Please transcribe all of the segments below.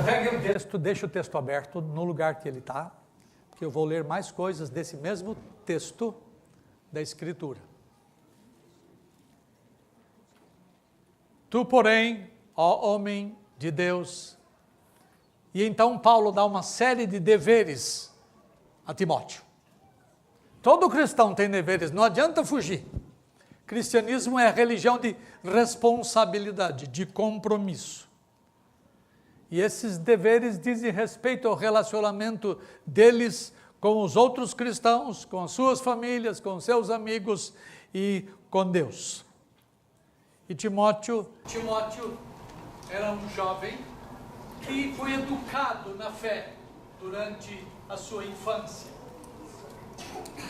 Pegue o texto, deixa o texto aberto no lugar que ele está, que eu vou ler mais coisas desse mesmo texto da Escritura. Tu, porém, ó homem de Deus, e então Paulo dá uma série de deveres a Timóteo. Todo cristão tem deveres, não adianta fugir. Cristianismo é a religião de responsabilidade, de compromisso. E esses deveres dizem respeito ao relacionamento deles com os outros cristãos, com as suas famílias, com seus amigos e com Deus. E Timóteo era um jovem que foi educado na fé durante a sua infância.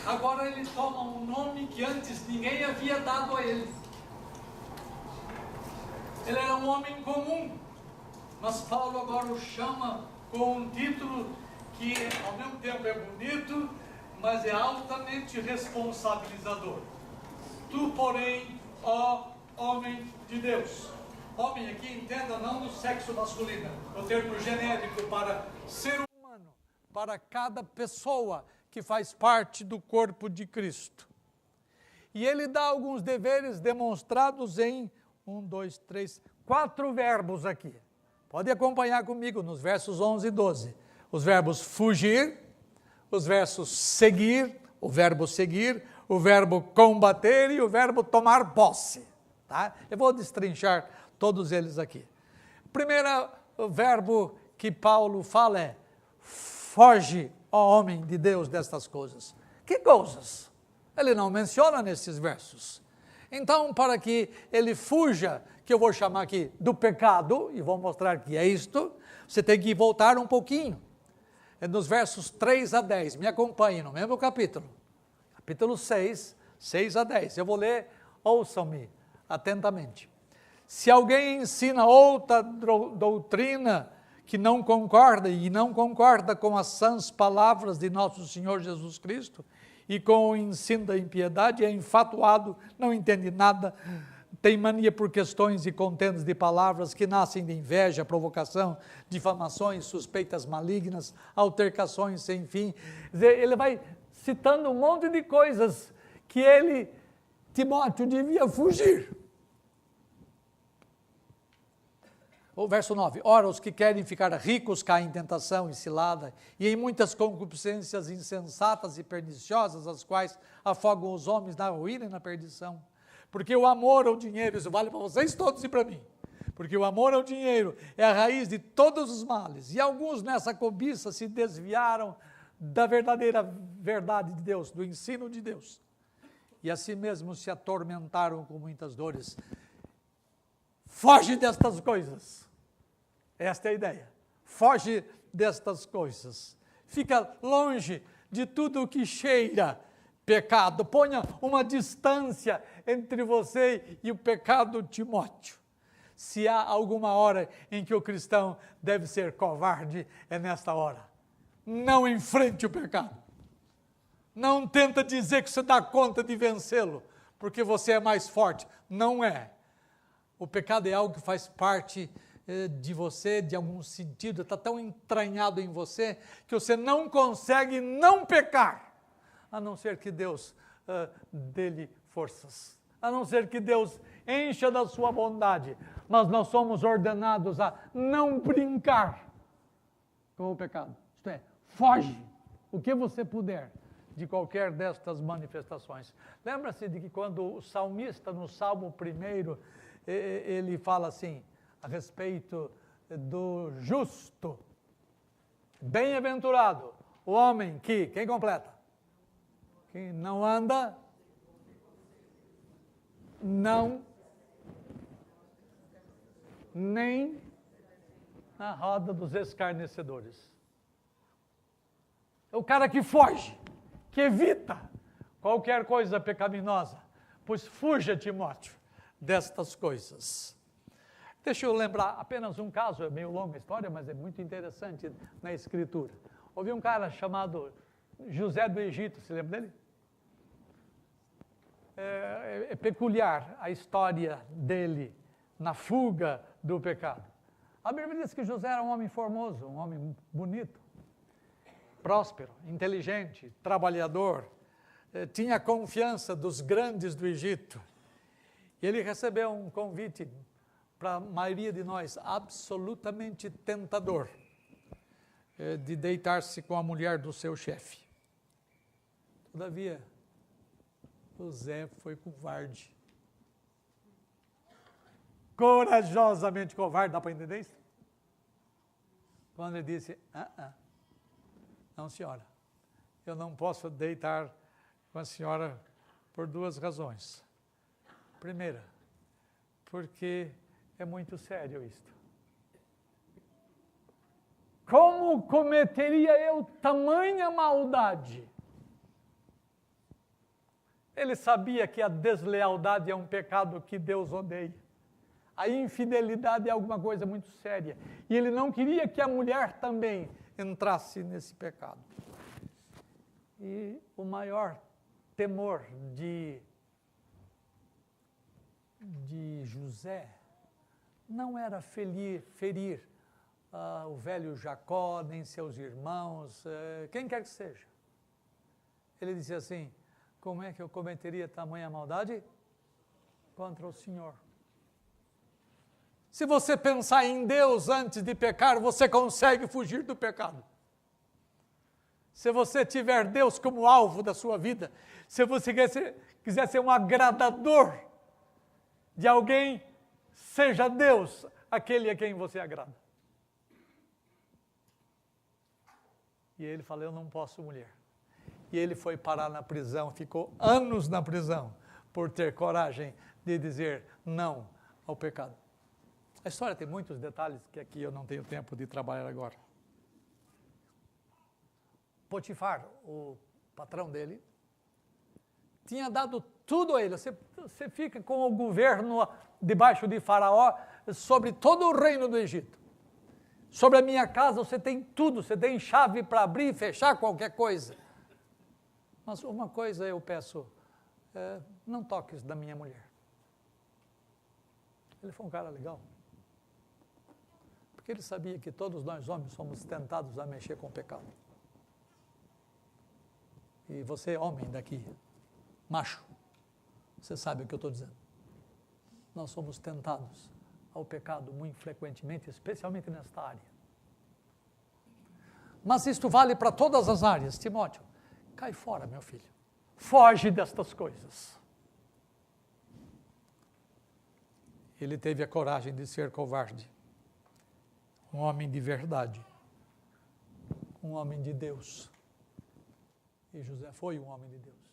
Agora ele toma um nome que antes ninguém havia dado a ele. Ele era um homem comum, mas Paulo agora o chama com um título que ao mesmo tempo é bonito, mas é altamente responsabilizador. Tu, porém, ó homem de Deus. Homem aqui, entenda, não no sexo masculino, o termo genérico para ser humano, para cada pessoa que faz parte do corpo de Cristo. E ele dá alguns deveres demonstrados em 4 verbos aqui. Pode acompanhar comigo nos versos 11 e 12. Os verbos fugir, os versos seguir, o verbo combater e o verbo tomar posse. Tá? Eu vou destrinchar todos eles aqui. O primeiro verbo que Paulo fala é: foge, ó homem de Deus, destas coisas. Que coisas? Ele não menciona nesses versos. Então, para que ele fuja, que eu vou chamar aqui do pecado, e vou mostrar que é isto, você tem que voltar um pouquinho. É nos versos 3 a 10, me acompanhe no mesmo capítulo. Capítulo 6, 6 a 10. Eu vou ler, ouçam-me atentamente. Se alguém ensina outra doutrina que não concorda com as sãs palavras de nosso Senhor Jesus Cristo e com o ensino da impiedade, é enfatuado, não entende nada, tem mania por questões e contendas de palavras que nascem de inveja, provocação, difamações, suspeitas malignas, altercações sem fim. Ele vai citando um monte de coisas que Timóteo, devia fugir. O verso 9, ora, os que querem ficar ricos caem em tentação e cilada, e em muitas concupiscências insensatas e perniciosas, as quais afogam os homens na ruína e na perdição. Porque o amor ao dinheiro, isso vale para vocês todos e para mim, porque o amor ao dinheiro é a raiz de todos os males, e alguns nessa cobiça se desviaram da verdadeira verdade de Deus, do ensino de Deus, e assim mesmo se atormentaram com muitas dores. Foge destas coisas. Esta é a ideia. Foge destas coisas. Fica longe de tudo o que cheira pecado. Ponha uma distância entre você e o pecado, Timóteo. Se há alguma hora em que o cristão deve ser covarde, é nesta hora. Não enfrente o pecado. Não tenta dizer que você dá conta de vencê-lo, porque você é mais forte. Não é. O pecado é algo que faz parte de você, de algum sentido, está tão entranhado em você, que você não consegue não pecar, a não ser que Deus dê-lhe forças, a não ser que Deus encha da sua bondade, mas nós somos ordenados a não brincar com o pecado, isto é, foge o que você puder de qualquer destas manifestações. Lembra-se de que quando o salmista, no Salmo 1, ele fala assim, a respeito do justo, bem-aventurado, o homem que, quem completa? Que não anda, não, nem na roda dos escarnecedores. É o cara que foge, que evita qualquer coisa pecaminosa, pois fuja, Timóteo, destas coisas. Deixa eu lembrar apenas um caso, é meio longa a história, mas é muito interessante na Escritura. Houve um cara chamado José do Egito, se lembra dele? É peculiar a história dele na fuga do pecado. A Bíblia diz que José era um homem formoso, um homem bonito, próspero, inteligente, trabalhador, tinha confiança dos grandes do Egito. E ele recebeu um convite, para a maioria de nós, absolutamente tentador, de deitar-se com a mulher do seu chefe. Todavia, José foi covarde. Corajosamente covarde, dá para entender isso? Quando ele disse, não senhora, eu não posso deitar com a senhora por duas razões. Primeira, porque é muito sério isto. Como cometeria eu tamanha maldade? Ele sabia que a deslealdade é um pecado que Deus odeia. A infidelidade é alguma coisa muito séria. E ele não queria que a mulher também entrasse nesse pecado. E o maior temor de José não era ferir o velho Jacó, nem seus irmãos, quem quer que seja. Ele disse assim, como é que eu cometeria tamanha maldade? Contra o Senhor. Se você pensar em Deus antes de pecar, você consegue fugir do pecado. Se você tiver Deus como alvo da sua vida, se você quiser ser um agradador de alguém, seja Deus aquele a quem você agrada. E ele falou, eu não posso, mulher. E ele foi parar na prisão, ficou anos na prisão, por ter coragem de dizer não ao pecado. A história tem muitos detalhes que aqui eu não tenho tempo de trabalhar agora. Potifar, o patrão dele, tinha dado tudo a ele. Você fica com o governo debaixo de Faraó sobre todo o reino do Egito. Sobre a minha casa você tem tudo, você tem chave para abrir e fechar qualquer coisa. Mas uma coisa eu peço, não toques da minha mulher. Ele foi um cara legal. Porque ele sabia que todos nós homens somos tentados a mexer com o pecado. E você, homem daqui, macho, você sabe o que eu estou dizendo. Nós somos tentados ao pecado muito frequentemente, especialmente nesta área. Mas isto vale para todas as áreas, Timóteo. Cai fora, meu filho. Foge destas coisas. Ele teve a coragem de ser covarde. Um homem de verdade. Um homem de Deus. E José foi um homem de Deus.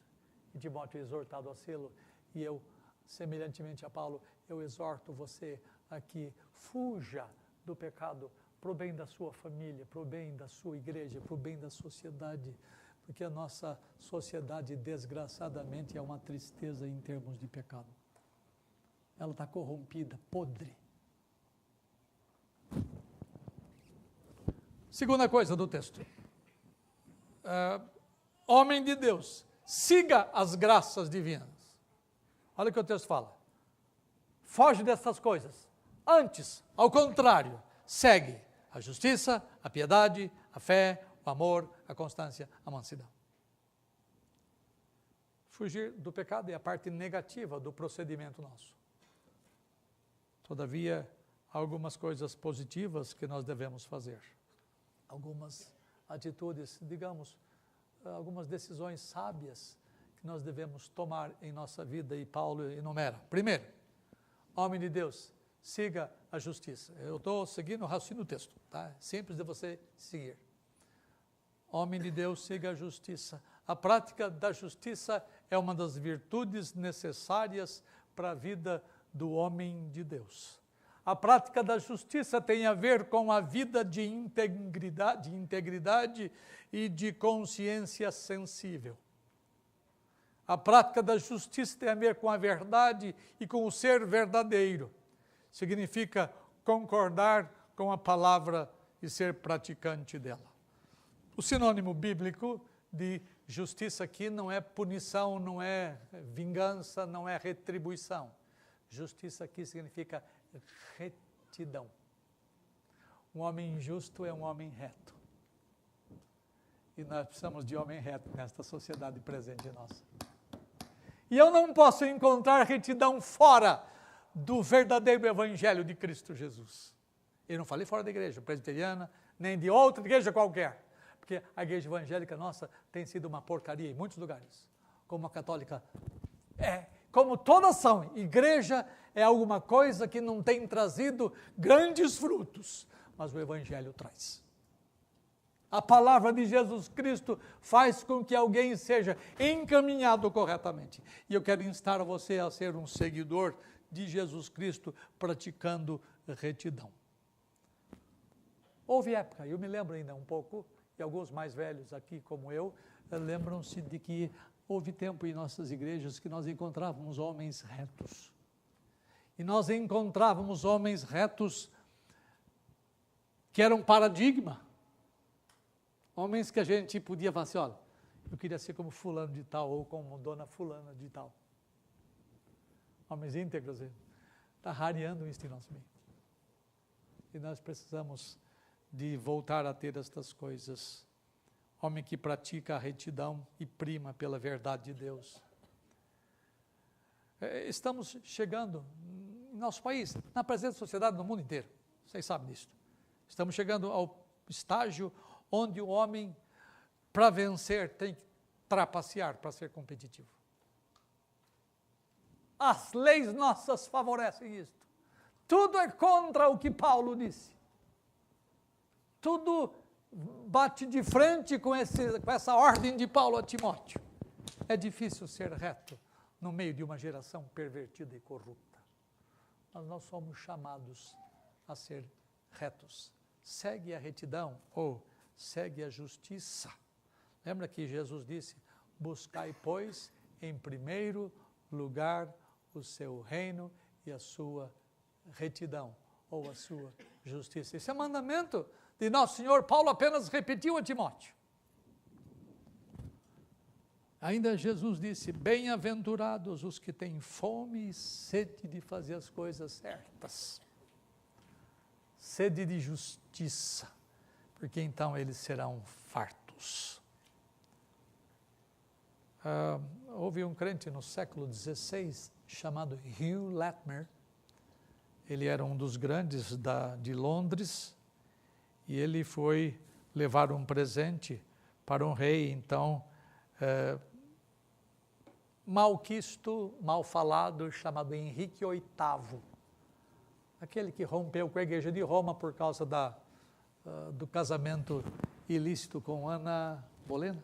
E Timóteo é exortado a sê-lo. E eu, semelhantemente a Paulo, eu exorto você a que fuja do pecado para o bem da sua família, para o bem da sua igreja, para o bem da sociedade. Porque a nossa sociedade, desgraçadamente, é uma tristeza em termos de pecado. Ela está corrompida, podre. Segunda coisa do texto. Homem de Deus, siga as graças divinas. Olha o que o texto fala. Foge dessas coisas. Antes, ao contrário, segue a justiça, a piedade, a fé, o amor, a constância, a mansidão. Fugir do pecado é a parte negativa do procedimento nosso. Todavia, há algumas coisas positivas que nós devemos fazer. Algumas atitudes, digamos, algumas decisões sábias que nós devemos tomar em nossa vida, e Paulo enumera. Primeiro, homem de Deus, siga a justiça. Eu estou seguindo o raciocínio do texto, tá? Simples de você seguir. Homem de Deus, siga a justiça. A prática da justiça é uma das virtudes necessárias para a vida do homem de Deus. A prática da justiça tem a ver com a vida de integridade e de consciência sensível. A prática da justiça tem a ver com a verdade e com o ser verdadeiro. Significa concordar com a palavra e ser praticante dela. O sinônimo bíblico de justiça aqui não é punição, não é vingança, não é retribuição. Justiça aqui significa retidão. Um homem injusto é um homem reto. E nós precisamos de homem reto nesta sociedade presente nossa. E eu não posso encontrar retidão fora do verdadeiro evangelho de Cristo Jesus. Eu não falei fora da igreja presbiteriana, nem de outra igreja qualquer. Porque a igreja evangélica nossa tem sido uma porcaria em muitos lugares. Como a católica é. Como todas são. Igreja é alguma coisa que não tem trazido grandes frutos. Mas o evangelho traz. A palavra de Jesus Cristo faz com que alguém seja encaminhado corretamente. E eu quero instar você a ser um seguidor de Jesus Cristo, praticando retidão. Houve época, eu me lembro ainda um pouco, e alguns mais velhos aqui como eu, lembram-se de que houve tempo em nossas igrejas que nós encontrávamos homens retos. E nós encontrávamos homens retos que eram paradigma. Homens que a gente podia falar assim, olha, eu queria ser como fulano de tal, ou como dona fulana de tal. Homens íntegros, está rareando isso em nosso meio. E nós precisamos de voltar a ter estas coisas. Homem que pratica a retidão e prima pela verdade de Deus. Estamos chegando, em nosso país, na presente sociedade, no mundo inteiro, vocês sabem disso. Estamos chegando ao estágio onde o homem, para vencer, tem que trapacear para ser competitivo. As leis nossas favorecem isto. Tudo é contra o que Paulo disse. Tudo bate de frente com essa ordem de Paulo a Timóteo. É difícil ser reto no meio de uma geração pervertida e corrupta. Mas nós somos chamados a ser retos. Segue a retidão ou segue a justiça. Lembra que Jesus disse, buscai, pois, em primeiro lugar o seu reino e a sua retidão, ou a sua justiça. Esse é mandamento de nosso Senhor. Paulo apenas repetiu a Timóteo. Ainda Jesus disse, bem-aventurados os que têm fome e sede de fazer as coisas certas. Sede de justiça, porque então eles serão fartos. Houve um crente no século XVI, chamado Hugh Latimer. Ele era um dos grandes de Londres, e ele foi levar um presente para um rei, então, malquisto, mal falado, chamado Henrique VIII. Aquele que rompeu com a igreja de Roma por causa do casamento ilícito com Ana Bolena.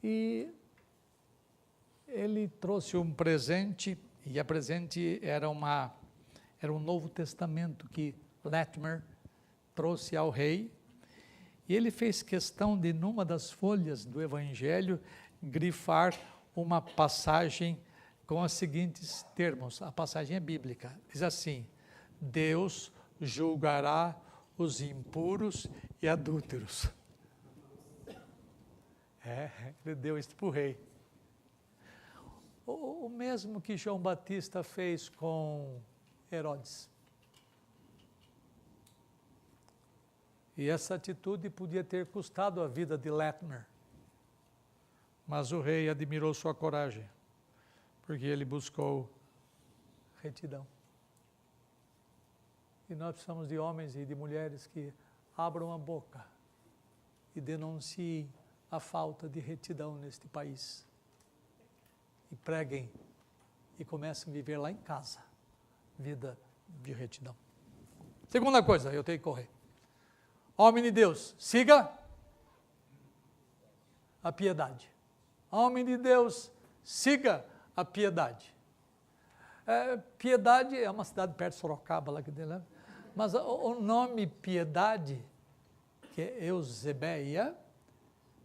E ele trouxe um presente, e a presente era um Novo Testamento que Latimer trouxe ao rei, e ele fez questão de, numa das folhas do Evangelho, grifar uma passagem com os seguintes termos. A passagem é bíblica, diz assim, Deus julgará os impuros e adúlteros. Ele deu isso para o rei. O mesmo que João Batista fez com Herodes. E essa atitude podia ter custado a vida de Latimer. Mas o rei admirou sua coragem, porque ele buscou retidão. E nós precisamos de homens e de mulheres que abram a boca e denunciem a falta de retidão neste país. E preguem e comecem a viver lá em casa, vida de retidão. Segunda coisa, eu tenho que correr. Homem de Deus, siga a piedade. Homem de Deus, siga a piedade. Piedade é uma cidade perto de Sorocaba, lá que tem, né? Mas o nome piedade, que é Eusebeia,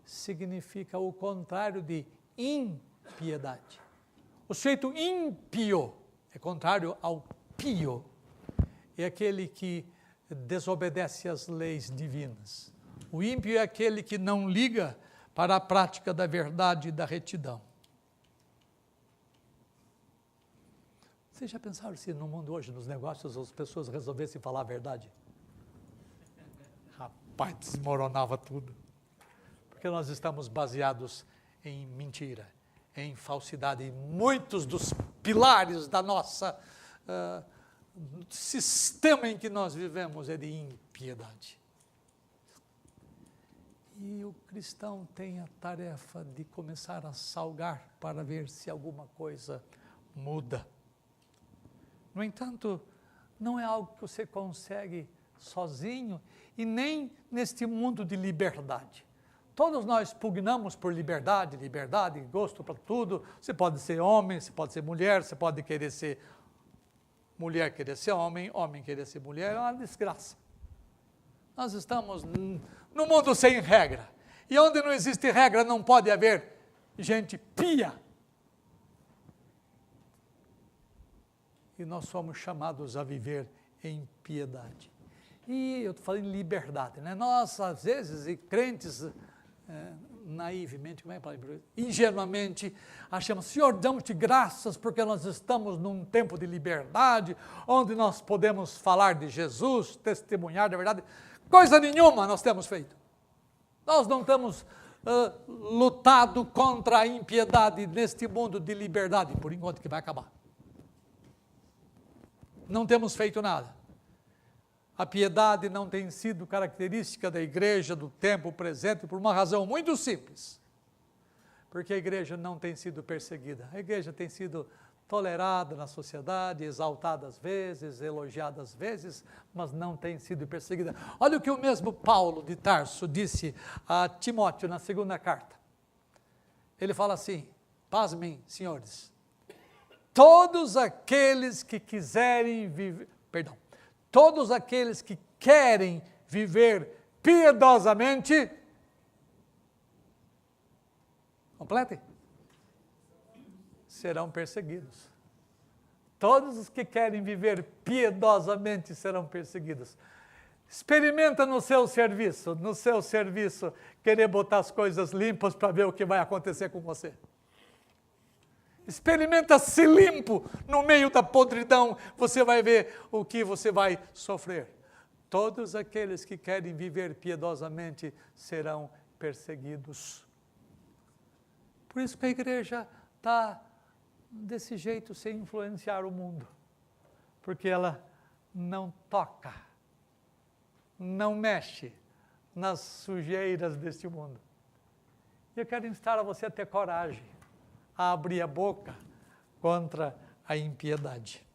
significa o contrário de impiedade. O sujeito ímpio é contrário ao pio. É aquele que desobedece às leis divinas. O ímpio é aquele que não liga para a prática da verdade e da retidão. Vocês já pensaram se no mundo hoje, nos negócios, as pessoas resolvessem falar a verdade? Rapaz, desmoronava tudo. Porque nós estamos baseados em mentira, em falsidade. E muitos dos pilares da nossa sistema em que nós vivemos é de impiedade. E o cristão tem a tarefa de começar a salgar para ver se alguma coisa muda. No entanto, não é algo que você consegue sozinho e nem neste mundo de liberdade. Todos nós pugnamos por liberdade, gosto para tudo. Você pode ser homem, você pode ser mulher, você pode querer ser mulher, querer ser homem, homem querer ser mulher, é uma desgraça. Nós estamos num mundo sem regra. E onde não existe regra, não pode haver gente pia. E nós somos chamados a viver em piedade. E eu estou falando em liberdade, né? Nós, às vezes, e crentes, naivemente, como é que ingenuamente, achamos, Senhor, damos-te graças porque nós estamos num tempo de liberdade, onde nós podemos falar de Jesus, testemunhar da verdade. Coisa nenhuma nós temos feito. Nós não temos lutado contra a impiedade neste mundo de liberdade, por enquanto que vai acabar. Não temos feito nada. A piedade não tem sido característica da igreja do tempo presente por uma razão muito simples. Porque a igreja não tem sido perseguida. A igreja tem sido tolerada na sociedade, exaltada às vezes, elogiada às vezes, mas não tem sido perseguida. Olha o que o mesmo Paulo de Tarso disse a Timóteo na segunda carta. Ele fala assim, pasmem, senhores, todos aqueles que quiserem viver, todos aqueles que querem viver piedosamente, complete, serão perseguidos. Todos os que querem viver piedosamente serão perseguidos. Experimenta no seu serviço, querer botar as coisas limpas para ver o que vai acontecer com você. Experimenta ser limpo no meio da podridão, você vai ver o que você vai sofrer. Todos aqueles que querem viver piedosamente serão perseguidos. Por isso que a igreja está desse jeito, sem influenciar o mundo, porque ela não toca, não mexe nas sujeiras deste mundo. E eu quero instar a você a ter coragem, a abrir a boca contra a impiedade,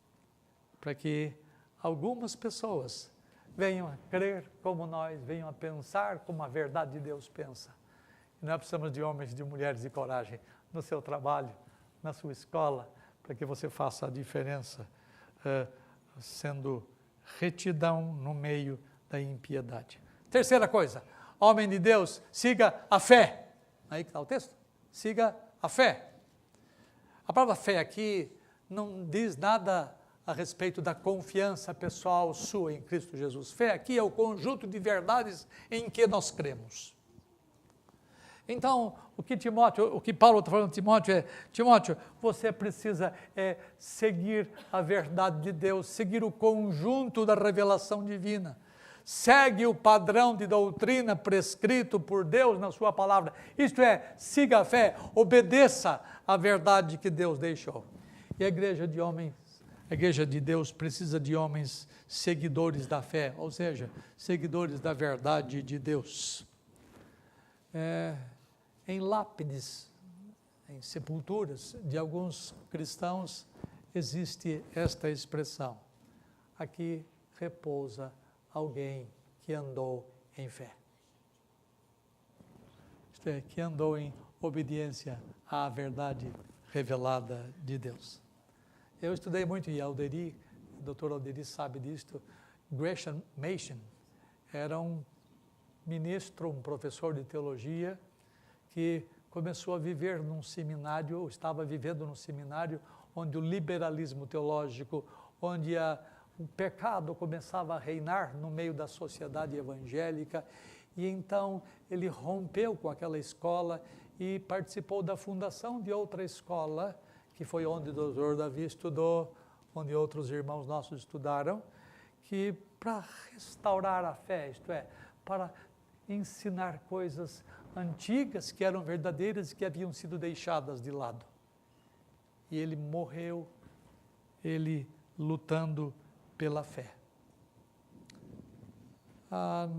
para que algumas pessoas venham a crer como nós, venham a pensar como a verdade de Deus pensa. E nós precisamos de homens e de mulheres de coragem no seu trabalho, na sua escola, para que você faça a diferença, sendo retidão no meio da impiedade. Terceira coisa, homem de Deus, siga a fé. Aí que está o texto? Siga a fé. A palavra fé aqui não diz nada a respeito da confiança pessoal sua em Cristo Jesus. Fé aqui é o conjunto de verdades em que nós cremos. Então, o que Paulo está falando a Timóteo é, Timóteo, você precisa seguir a verdade de Deus, seguir o conjunto da revelação divina. Segue o padrão de doutrina prescrito por Deus na sua palavra. Isto é, siga a fé, obedeça a verdade que Deus deixou. E a igreja de Deus precisa de homens seguidores da fé, ou seja, seguidores da verdade de Deus. Em lápides, em sepulturas de alguns cristãos, existe esta expressão: aqui repousa alguém que andou em fé. Isto é, que andou em obediência à verdade revelada de Deus. Eu estudei muito, e o doutor Alderi sabe disto. Gresham Machen era um ministro, um professor de teologia, que começou a viver num seminário, ou estava vivendo num seminário, onde o liberalismo teológico, onde o pecado começava a reinar no meio da sociedade evangélica, e então ele rompeu com aquela escola e participou da fundação de outra escola, que foi onde o Dr. Davi estudou, onde outros irmãos nossos estudaram, que para restaurar a fé, isto é, para ensinar coisas antigas que eram verdadeiras e que haviam sido deixadas de lado. E ele morreu, ele lutando pela fé.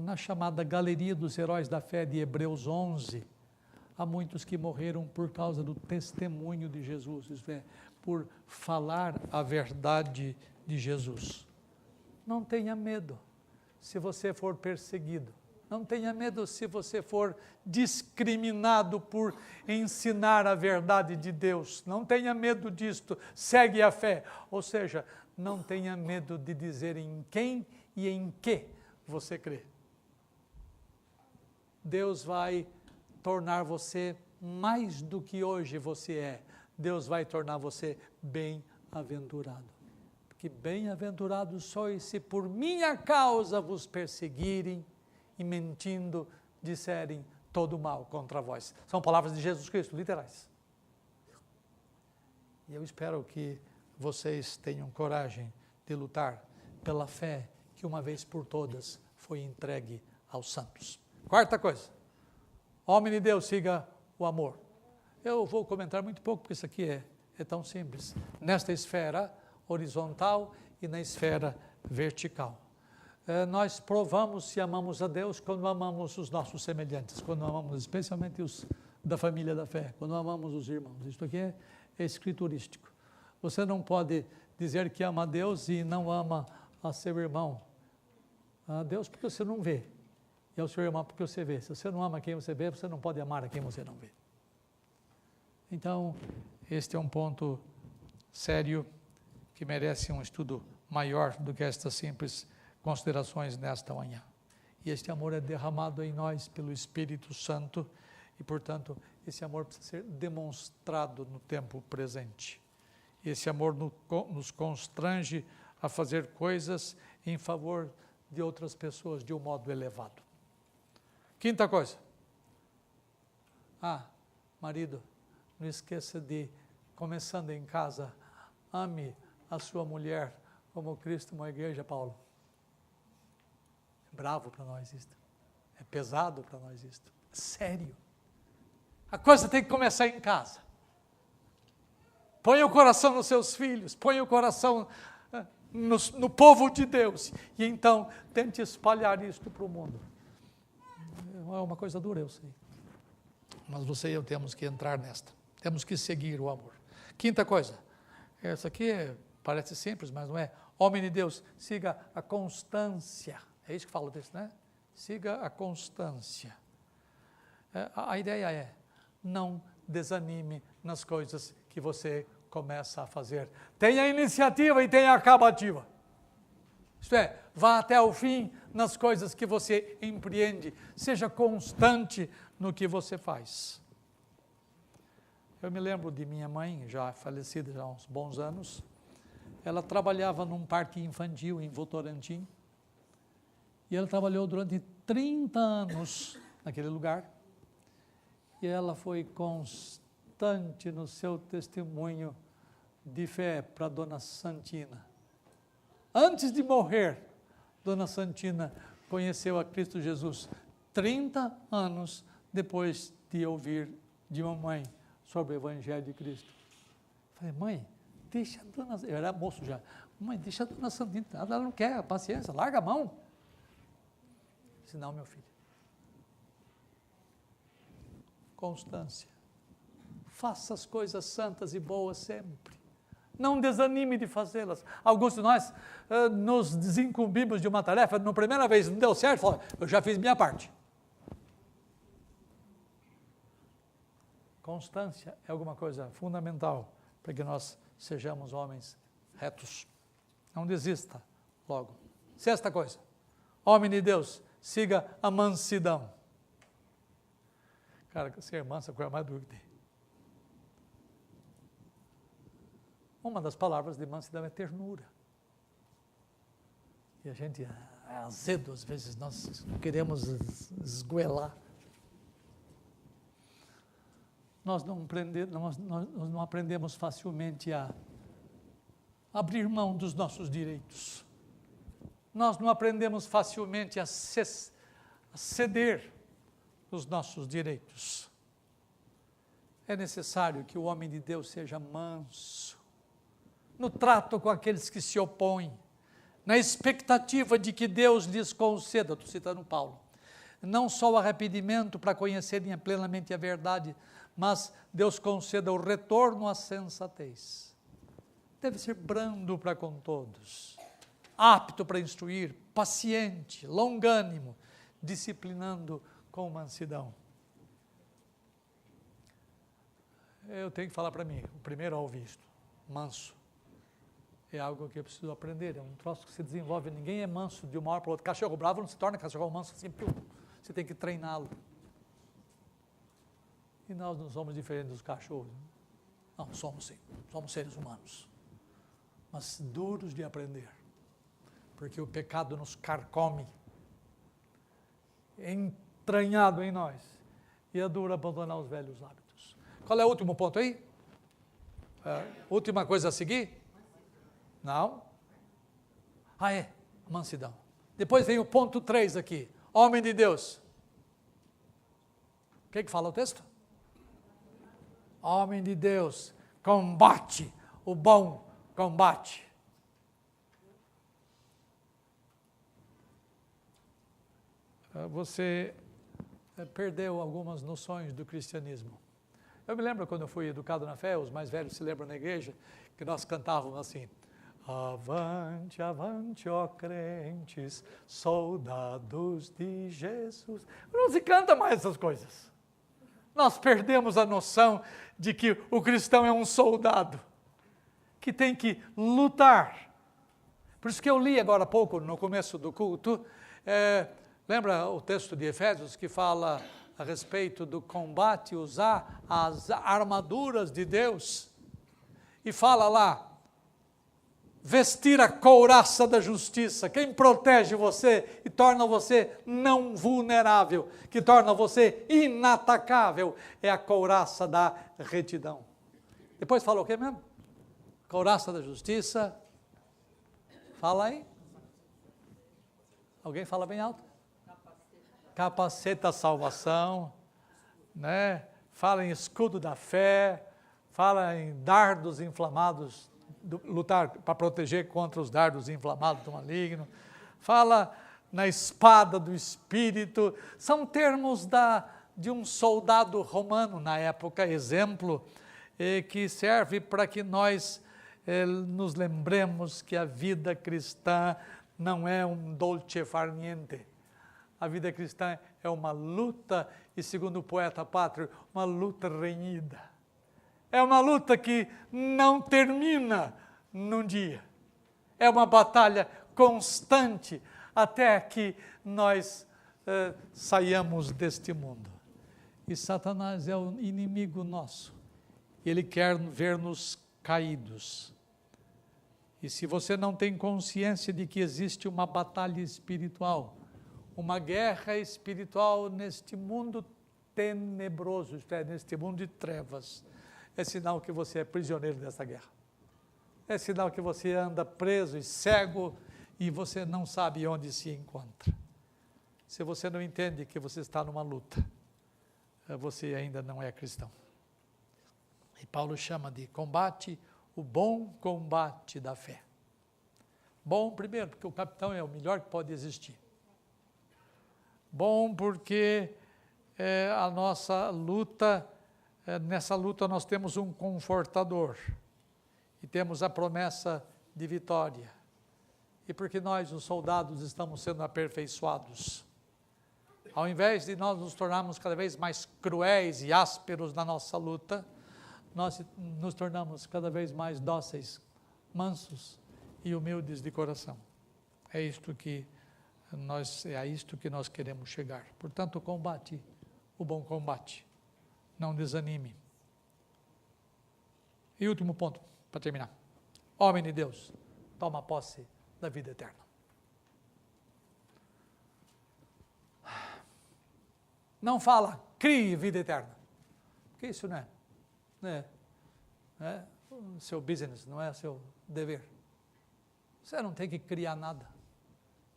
Na chamada Galeria dos Heróis da Fé de Hebreus 11, há muitos que morreram por causa do testemunho de Jesus, isto é, por falar a verdade de Jesus. Não tenha medo se você for perseguido. Não tenha medo se você for discriminado por ensinar a verdade de Deus. Não tenha medo disto. Segue a fé. Ou seja, não tenha medo de dizer em quem e em que você crê. Deus vai tornar você mais do que hoje você é. Deus vai tornar você bem-aventurado. Porque bem-aventurados sois se por minha causa vos perseguirem e mentindo disserem todo mal contra vós. São palavras de Jesus Cristo, literais. E eu espero que vocês tenham coragem de lutar pela fé que uma vez por todas foi entregue aos santos. Quarta coisa, homem de Deus, siga o amor. Eu vou comentar muito pouco, porque isso aqui é tão simples. Nesta esfera horizontal e na esfera vertical. Nós provamos se amamos a Deus quando amamos os nossos semelhantes, quando amamos especialmente os da família da fé, quando amamos os irmãos. Isto aqui é escriturístico. Você não pode dizer que ama a Deus e não ama a seu irmão. A Deus porque você não vê, e ao seu irmão porque você vê. Se você não ama quem você vê, você não pode amar a quem você não vê. Então, este é um ponto sério que merece um estudo maior do que estas simples considerações nesta manhã. E este amor é derramado em nós pelo Espírito Santo e, portanto, esse amor precisa ser demonstrado no tempo presente. Esse amor nos constrange a fazer coisas em favor de outras pessoas de um modo elevado. Quinta coisa. Marido, não esqueça de, começando em casa, ame a sua mulher como Cristo amou a igreja, Paulo. É bravo para nós isto. É pesado para nós isto. É sério. A coisa tem que começar em casa. Põe o coração nos seus filhos, põe o coração no povo de Deus. E então, tente espalhar isto para o mundo. É uma coisa dura, eu sei. Mas você e eu temos que entrar nesta. Temos que seguir o amor. Quinta coisa. Essa aqui parece simples, mas não é. Homem de Deus, siga a constância. É isso que fala disso, né? Siga a constância. A ideia é, não desanime nas coisas que você começa a fazer. Tenha iniciativa e tenha acabativa. Isto é, vá até o fim nas coisas que você empreende. Seja constante no que você faz. Eu me lembro de minha mãe, já falecida já há uns bons anos. Ela trabalhava num parque infantil em Votorantim. E ela trabalhou durante 30 anos naquele lugar. E ela foi constante no seu testemunho de fé para Dona Santina. Antes de morrer, Dona Santina conheceu a Cristo Jesus 30 anos depois de ouvir de mamãe sobre o Evangelho de Cristo. Falei, mãe, deixa a Dona... Eu era moço já. Mãe, deixa a Dona Santina. Ela não quer, paciência, larga a mão. Eu disse, não, meu filho. Constância. Faça as coisas santas e boas sempre. Não desanime de fazê-las. Alguns de nós nos desincumbimos de uma tarefa, na primeira vez não deu certo, falou, eu já fiz minha parte. Constância é alguma coisa fundamental para que nós sejamos homens retos. Não desista logo. Sexta coisa, homem de Deus, siga a mansidão. Cara, ser manso é a coisa mais dura que tem. Uma das palavras de mansidão é ternura. E a gente é azedo, às vezes nós queremos esgoelar. Nós não aprendemos facilmente a abrir mão dos nossos direitos. Nós não aprendemos facilmente a ceder os nossos direitos. É necessário que o homem de Deus seja manso no trato com aqueles que se opõem, na expectativa de que Deus lhes conceda, estou citando Paulo, não só o arrependimento para conhecerem plenamente a verdade, mas Deus conceda o retorno à sensatez. Deve ser brando para com todos, apto para instruir, paciente, longânimo, disciplinando com mansidão. Eu tenho que falar para mim, o primeiro a ouvir isto, manso. É algo que eu preciso aprender, é um troço que se desenvolve, ninguém é manso de uma hora para outra. Cachorro bravo não se torna cachorro manso assim, você tem que treiná-lo. E nós não somos diferentes dos cachorros. Não, somos sim, somos seres humanos, mas duros de aprender, porque o pecado nos carcome, é entranhado em nós, e é duro abandonar os velhos hábitos. Qual é o último ponto aí? Última coisa a seguir? Não? Mansidão. Depois vem o ponto 3 aqui, homem de Deus. O que fala o texto? Homem de Deus, combate o bom combate. Você perdeu algumas noções do cristianismo. Eu me lembro quando eu fui educado na fé, os mais velhos se lembram na igreja, que nós cantávamos assim: avante, avante, ó crentes, soldados de Jesus. Não se canta mais essas coisas. Nós perdemos a noção de que o cristão é um soldado, que tem que lutar. Por isso que eu li agora há pouco, no começo do culto, lembra o texto de Efésios que fala a respeito do combate, usar as armaduras de Deus, e fala lá, vestir a couraça da justiça, quem protege você e torna você não vulnerável, que torna você inatacável, é a couraça da retidão. Depois fala o que mesmo? Couraça da justiça, fala aí. Alguém fala bem alto? Capacete da salvação, né? Fala em escudo da fé, fala em dardos inflamados, lutar para proteger contra os dardos inflamados do maligno, fala na espada do Espírito, são termos de um soldado romano na época, exemplo, que serve para que nós nos lembremos que a vida cristã não é um dolce far niente. A vida cristã é uma luta, e segundo o poeta pátrio, uma luta renhida. É uma luta que não termina num dia. É uma batalha constante até que nós saiamos deste mundo. E Satanás é o inimigo nosso. Ele quer ver-nos caídos. E se você não tem consciência de que existe uma batalha espiritual, uma guerra espiritual neste mundo tenebroso, isto é, neste mundo de trevas, é sinal que você é prisioneiro dessa guerra. É sinal que você anda preso e cego e você não sabe onde se encontra. Se você não entende que você está numa luta, você ainda não é cristão. E Paulo chama de combate, o bom combate da fé. Bom, primeiro, porque o capitão é o melhor que pode existir. Bom, porque a nossa luta, nessa luta nós temos um confortador e temos a promessa de vitória. E porque nós, os soldados, estamos sendo aperfeiçoados. Ao invés de nós nos tornarmos cada vez mais cruéis e ásperos na nossa luta, nós nos tornamos cada vez mais dóceis, mansos e humildes de coração. É isto que nós queremos chegar. Portanto, combate o bom combate. Não desanime. E último ponto, para terminar. Homem de Deus, toma posse da vida eterna. Não fala, crie vida eterna. Porque isso não é o seu business, não é o seu dever. Você não tem que criar nada.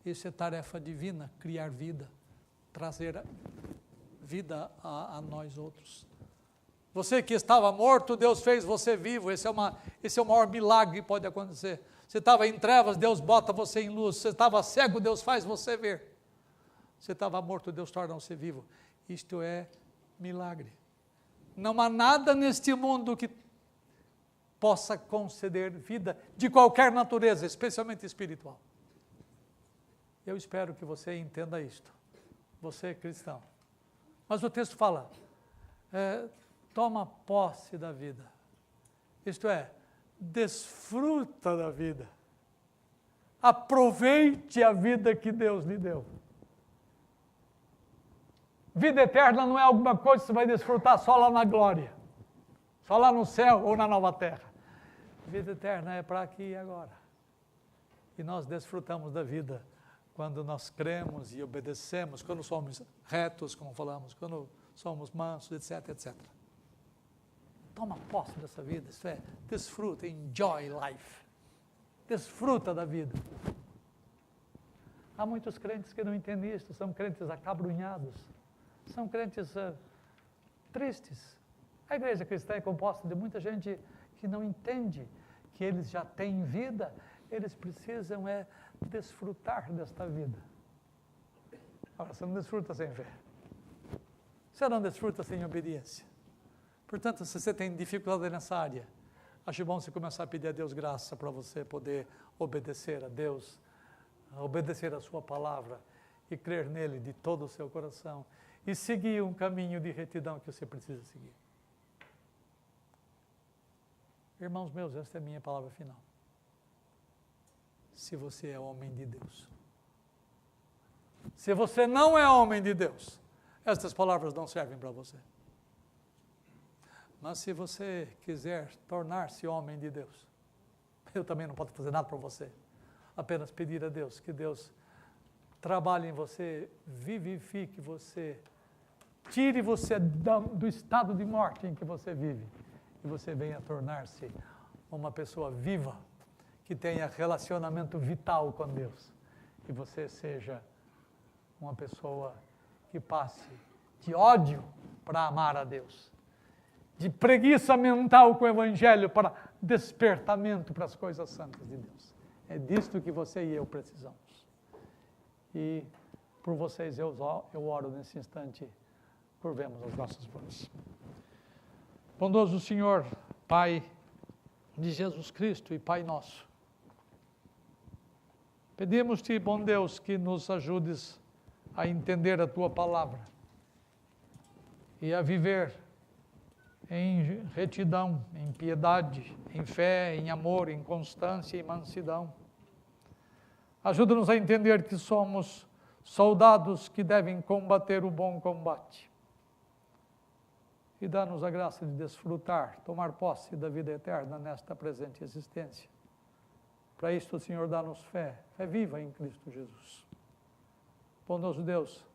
Isso é tarefa divina, criar vida, trazer vida a nós outros. Você que estava morto, Deus fez você vivo. Esse é o maior milagre que pode acontecer. Você estava em trevas, Deus bota você em luz. Você estava cego, Deus faz você ver. Você estava morto, Deus torna você vivo. Isto é milagre. Não há nada neste mundo que possa conceder vida de qualquer natureza, especialmente espiritual. Eu espero que você entenda isto. Você é cristão. Mas o texto fala, toma posse da vida. Isto é, desfruta da vida. Aproveite a vida que Deus lhe deu. Vida eterna não é alguma coisa que você vai desfrutar só lá na glória, só lá no céu ou na nova terra. Vida eterna é para aqui e agora. E nós desfrutamos da vida quando nós cremos e obedecemos, quando somos retos, como falamos, quando somos mansos, etc, etc. Toma posse dessa vida, isso é, desfruta, enjoy life. Desfruta da vida. Há muitos crentes que não entendem isso, são crentes acabrunhados, são crentes tristes. A igreja cristã é composta de muita gente que não entende que eles já têm vida, eles precisam desfrutar desta vida. Agora, você não desfruta sem fé. Você não desfruta sem obediência. Portanto, se você tem dificuldade nessa área, acho bom você começar a pedir a Deus graça para você poder obedecer a Deus, obedecer a sua palavra e crer nele de todo o seu coração e seguir um caminho de retidão que você precisa seguir. Irmãos meus, esta é a minha palavra final. Se você é homem de Deus. Se você não é homem de Deus, estas palavras não servem para você. Mas se você quiser tornar-se homem de Deus, eu também não posso fazer nada para você. Apenas pedir a Deus que Deus trabalhe em você, vivifique você, tire você do estado de morte em que você vive e você venha tornar-se uma pessoa viva, que tenha relacionamento vital com Deus. E você seja uma pessoa que passe de ódio para amar a Deus, de preguiça mental com o Evangelho para despertamento para as coisas santas de Deus. É disto que você e eu precisamos. E por vocês eu oro nesse instante, curvemos as nossas mãos. Bondoso Senhor, Pai de Jesus Cristo e Pai nosso, pedimos-te, bom Deus, que nos ajudes a entender a Tua palavra e a viver em retidão, em piedade, em fé, em amor, em constância e mansidão. Ajuda-nos a entender que somos soldados que devem combater o bom combate. E dá-nos a graça de desfrutar, tomar posse da vida eterna nesta presente existência. Para isto, Senhor, dá-nos fé viva em Cristo Jesus. Bondoso Deus,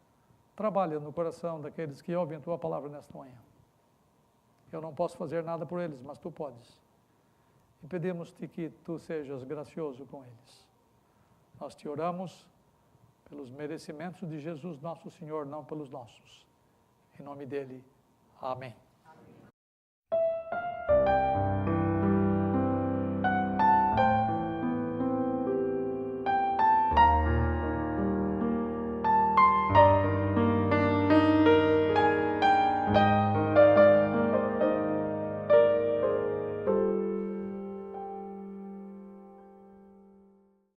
trabalha no coração daqueles que ouvem a Tua palavra nesta manhã. Eu não posso fazer nada por eles, mas Tu podes. E pedimos-te que Tu sejas gracioso com eles. Nós te oramos pelos merecimentos de Jesus, nosso Senhor, não pelos nossos. Em nome dele, amém.